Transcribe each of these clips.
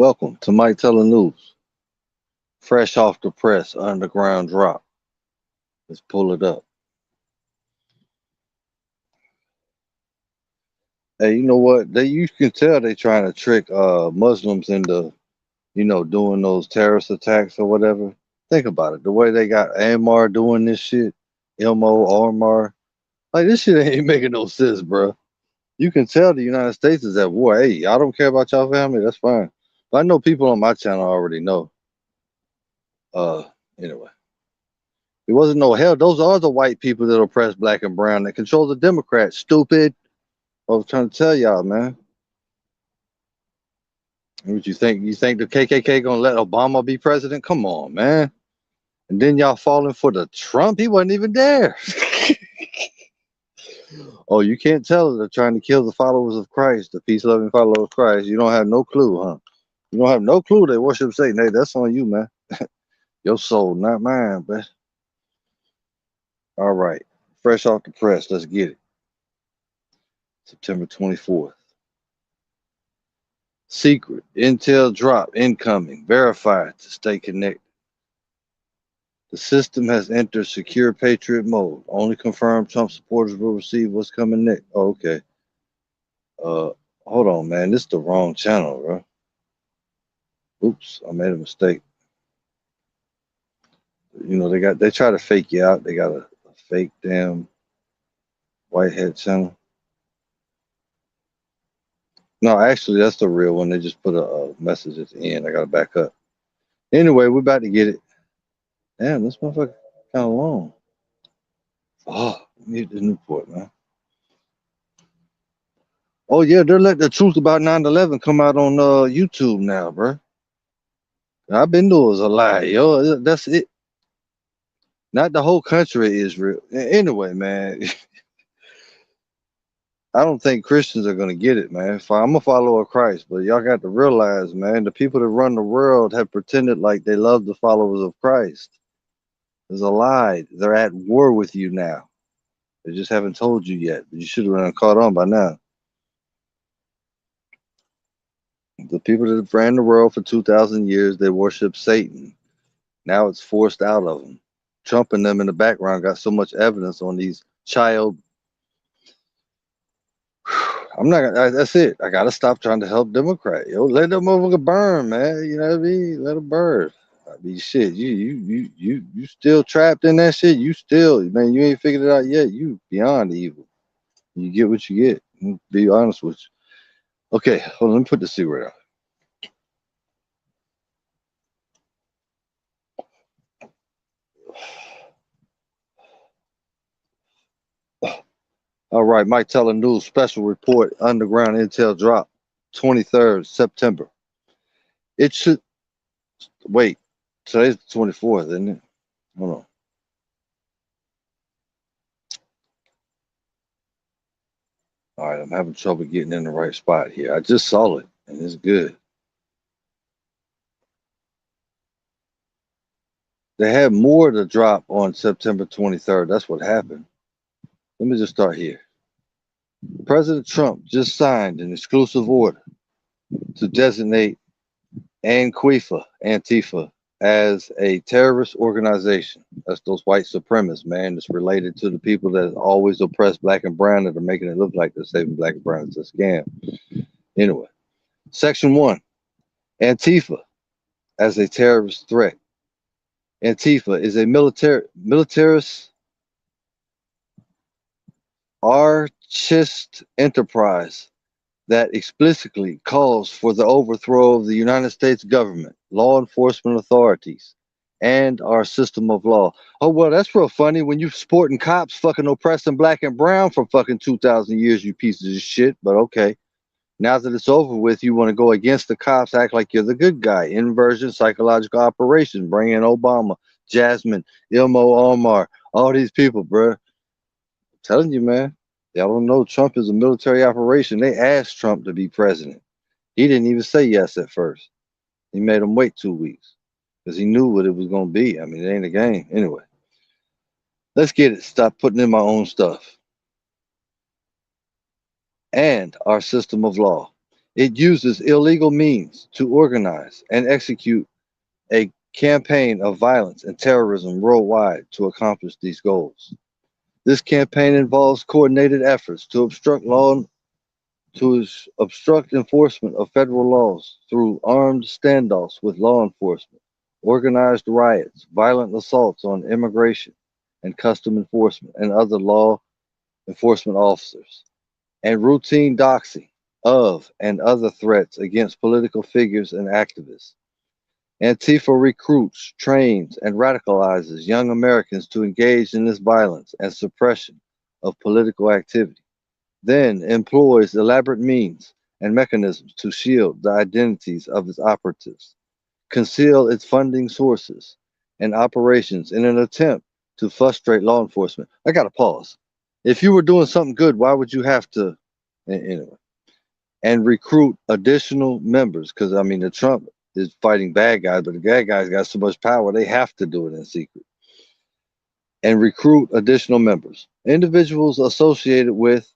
Welcome to Mike Teller News. Fresh off the press, underground drop. Let's pull it up. Hey, you know what? You can tell they trying to trick Muslims into, doing those terrorist attacks or whatever. Think about it. The way they got Ammar doing this shit, Ilmo, Armar. Like this shit ain't making no sense, bro. You can tell the United States is at war. Hey, I don't care about y'all family, that's fine. But I know people on my channel already know. Uh anyway. It wasn't no hell. Those are the white people that oppress black and brown that control the Democrats. Stupid. I was trying to tell y'all, man. What you think? You think the KKK gonna let Obama be president? Come on, man. And then y'all falling for the Trump? He wasn't even there. Oh, you can't tell they're trying to kill the followers of Christ, the peace-loving followers of Christ. You don't have no clue, huh? You don't have no clue they worship Satan. Hey, that's on you, man. Your soul, not mine, but all right. Fresh off the press. Let's get it. September 24th. Secret intel drop incoming. Verified to stay connected. The system has entered secure patriot mode. Only confirmed Trump supporters will receive what's coming next. Oh, okay. Hold on, man. This is the wrong channel, bro. Oops, I made a mistake. You know, they try to fake you out. They got a fake damn Whitehead channel. No, actually, that's the real one. They just put a message at the end. I gotta back up. Anyway, we're about to get it. Damn, this motherfucker kind of long. Oh, let me hit the Newport, man. Oh yeah, they're letting the truth about 9/11 come out on YouTube now, bro. I've been knew it was a lie, yo. That's it. Not the whole country is real. Anyway, man, I don't think Christians are gonna get it, man. I'm a follower of Christ, but y'all got to realize, man, the people that run the world have pretended like they love the followers of Christ. There's a lie. They're at war with you now. They just haven't told you yet. But you should have been caught on by now. The people that ran the world for 2,000 years, they worship Satan. Now it's forced out of them. Trump and them in the background got so much evidence on these child. I'm not. That's it. I gotta stop trying to help Democrat. Yo, let them motherfucker burn, man. You know what I mean? Let them burn. I mean, shit. You still trapped in that shit. You still, man. You ain't figured it out yet. You beyond evil. You get what you get. Be honest with you. Okay, hold on. Let me put the cigarette out. All right, Mike Teller News special report. Underground intel drop, 23rd September. It should wait. Today's the 24th, isn't it? Hold on. All right, I'm having trouble getting in the right spot here. I just saw it, and it's good. They had more to drop on September 23rd. That's what happened. Let me just start here. President Trump just signed an exclusive order to designate Antifa, as a terrorist organization. That's those white supremacists, man. It's related to the people that always oppress black and brown that are making it look like they're saving black and brown. It's a scam. Anyway, Section 1, Antifa as a terrorist threat. Antifa is a militarist archist enterprise that explicitly calls for the overthrow of the United States government, law enforcement authorities, and our system of law. Oh, well, that's real funny when you supporting cops fucking oppressing black and brown for fucking 2,000 years, you pieces of shit. But okay, now that it's over with, you want to go against the cops, act like you're the good guy. Inversion, psychological operation, bring in Obama, Jasmine, Ilmo Omar, all these people, bruh. I'm telling you, man. Y'all don't know Trump is a military operation. They asked Trump to be president. He didn't even say yes at first. He made him wait 2 weeks because he knew what it was going to be. I mean, it ain't a game. Anyway, let's get it. Stop putting in my own stuff. And our system of law. It uses illegal means to organize and execute a campaign of violence and terrorism worldwide to accomplish these goals. This campaign involves coordinated efforts to obstruct enforcement of federal laws through armed standoffs with law enforcement, organized riots, violent assaults on immigration and custom enforcement and other law enforcement officers, and routine doxing of and other threats against political figures and activists. Antifa recruits, trains, and radicalizes young Americans to engage in this violence and suppression of political activity, then employs elaborate means and mechanisms to shield the identities of its operatives, conceal its funding sources and operations in an attempt to frustrate law enforcement. I got to pause. If you were doing something good, why would you have to, anyway, and recruit additional members? Because, I mean, the Trump is fighting bad guys, but the bad guys got so much power, they have to do it in secret. And recruit additional members, individuals associated with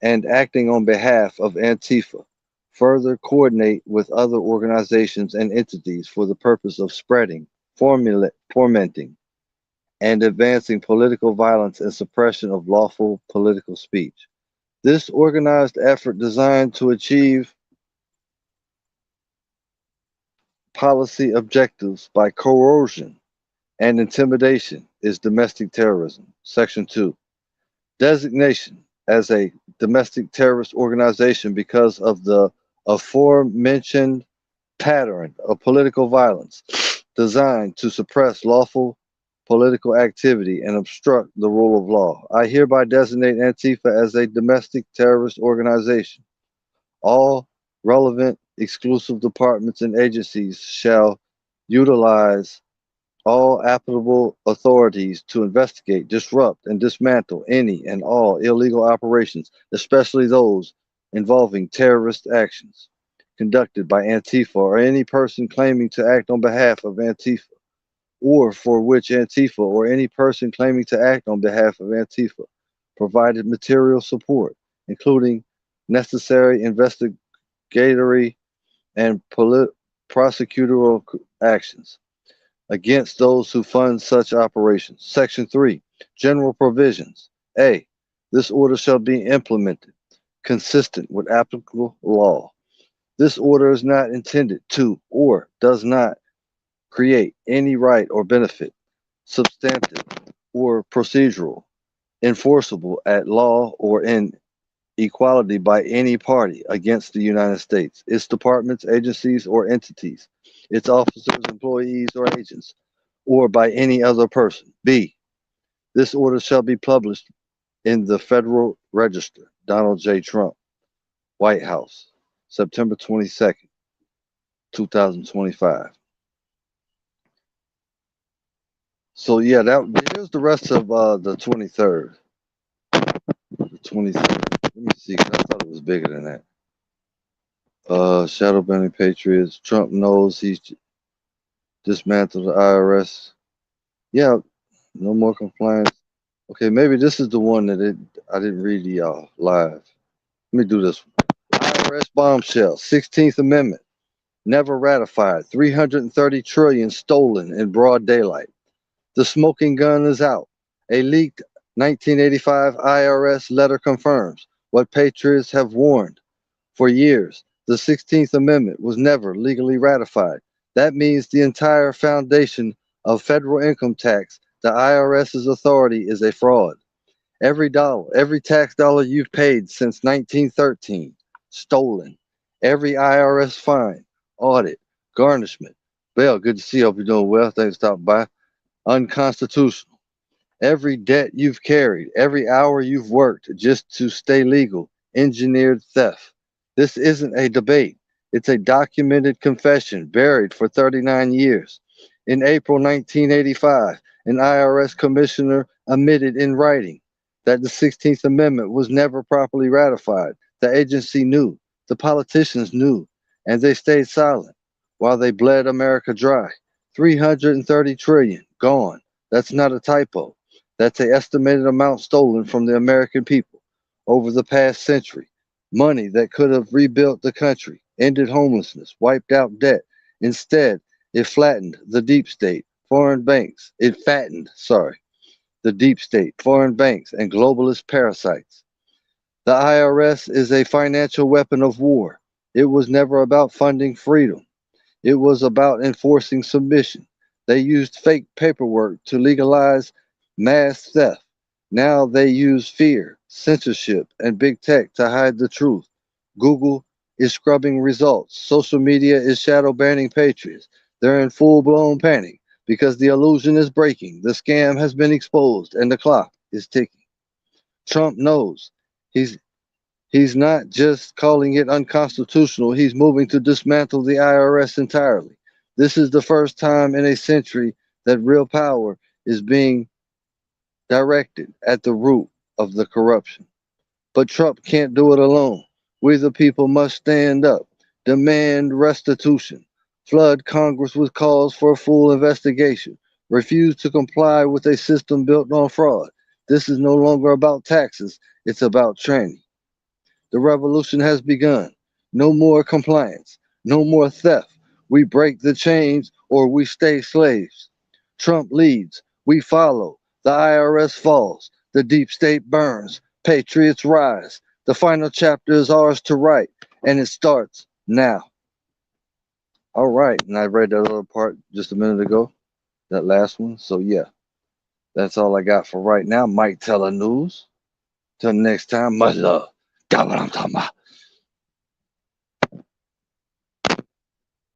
and acting on behalf of Antifa, further coordinate with other organizations and entities for the purpose of spreading, fomenting, and advancing political violence and suppression of lawful political speech. This organized effort designed to achieve policy objectives by coercion and intimidation is domestic terrorism. Section 2. Designation as a domestic terrorist organization because of the aforementioned pattern of political violence designed to suppress lawful political activity and obstruct the rule of law. I hereby designate Antifa as a domestic terrorist organization. All relevant exclusive departments and agencies shall utilize all applicable authorities to investigate, disrupt, and dismantle any and all illegal operations, especially those involving terrorist actions conducted by Antifa or any person claiming to act on behalf of Antifa, or for which Antifa or any person claiming to act on behalf of Antifa provided material support, including necessary investigatory and prosecutorial actions against those who fund such operations. Section 3. General provisions. A. This order shall be implemented consistent with applicable law. This order is not intended to or does not create any right or benefit, substantive or procedural, enforceable at law or in equality by any party against the United States, its departments, agencies, or entities, its officers, employees, or agents, or by any other person. B. This order shall be published in the Federal Register. Donald J. Trump, White House, September 22nd, 2025. So yeah, here's the rest of the 23rd. The 23rd. Let me see, 'cause I thought it was bigger than that. Shadow banning patriots. Trump knows he's dismantled the IRS. Yeah, no more compliance. Okay, maybe this is the one that I didn't read to y'all live. Let me do this one. IRS bombshell. 16th Amendment. Never ratified. 330 trillion stolen in broad daylight. The smoking gun is out. A leaked 1985 IRS letter confirms what patriots have warned for years. The 16th Amendment was never legally ratified. That means the entire foundation of federal income tax, the IRS's authority, is a fraud. Every dollar, every tax dollar you've paid since 1913, stolen. Every IRS fine, audit, garnishment. Bill, good to see you. Hope you're doing well. Thanks for stopping by. Unconstitutional. Every debt you've carried, every hour you've worked just to stay legal, engineered theft. This isn't a debate. It's a documented confession buried for 39 years. In April 1985, an IRS commissioner admitted in writing that the 16th Amendment was never properly ratified. The agency knew, the politicians knew, and they stayed silent while they bled America dry. 330 trillion gone. That's not a typo. That's the estimated amount stolen from the American people over the past century. Money that could have rebuilt the country, ended homelessness, wiped out debt. Instead, it flattened the deep state, foreign banks. It fattened, sorry, the deep state, foreign banks, and globalist parasites. The IRS is a financial weapon of war. It was never about funding freedom. It was about enforcing submission. They used fake paperwork to legalize mass theft. Now they use fear, censorship, and big tech to hide the truth. Google is scrubbing results. Social media is shadow banning patriots. They're in full blown panic because the illusion is breaking. The scam has been exposed and the clock is ticking. Trump knows he's He's not just calling it unconstitutional, he's moving to dismantle the IRS entirely. This is the first time in a century that real power is being directed at the root of the corruption. But Trump can't do it alone. We the people must stand up, demand restitution, flood Congress with calls for a full investigation, refuse to comply with a system built on fraud. This is no longer about taxes, it's about training. The revolution has begun. No more compliance. No more theft. We break the chains or we stay slaves. Trump leads. We follow. The IRS falls. The deep state burns. Patriots rise. The final chapter is ours to write, and it starts now. All right. And I read that other part just a minute ago, that last one. So, yeah, that's all I got for right now. Mike Teller News. Till next time, much love. Got what I'm talking about.